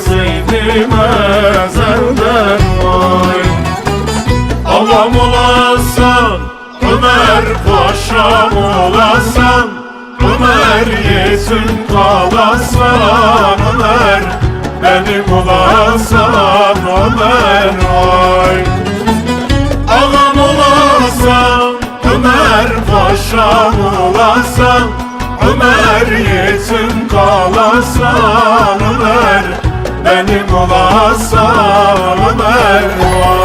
gelmeseydim ezelden vay. Ağam olasan, Ömer Paşa'm olasan, Ömer yetim kalasan, Ömer benim olasan, Ömer vay. Ağam olasan, Ömer Paşa'm olasan, Ömer yetim kalasan, Ömer benim olasan, Ömer vay.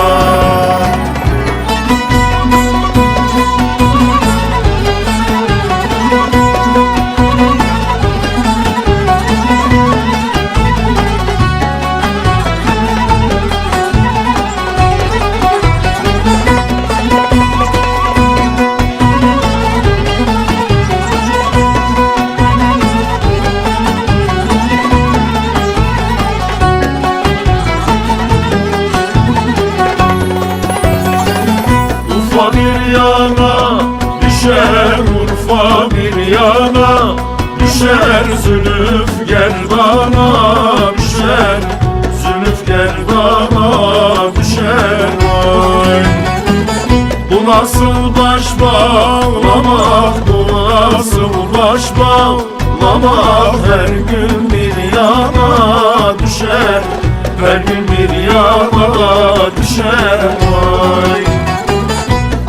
Urfa bir yana düşer, Urfa bir yana düşer, Zülüf gerdana düşer, Zülüf gerdana düşer vay. Bu nasıl baş bağlamak, bu nasıl baş bağlamak, her gün bir yana düşer, her gün bir yana düşer vay.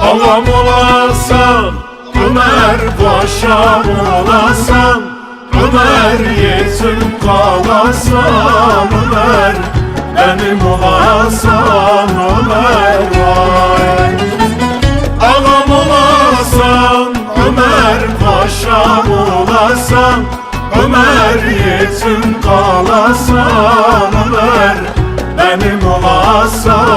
Ağam olasan, Ömer Paşa'm olasan, Ömer yetim kalasan, Ömer benim olasan, Ömer vay. Ağam olasan, Ömer Paşa'm olasan, Ömer yetim kalasan, Ömer benim olasan,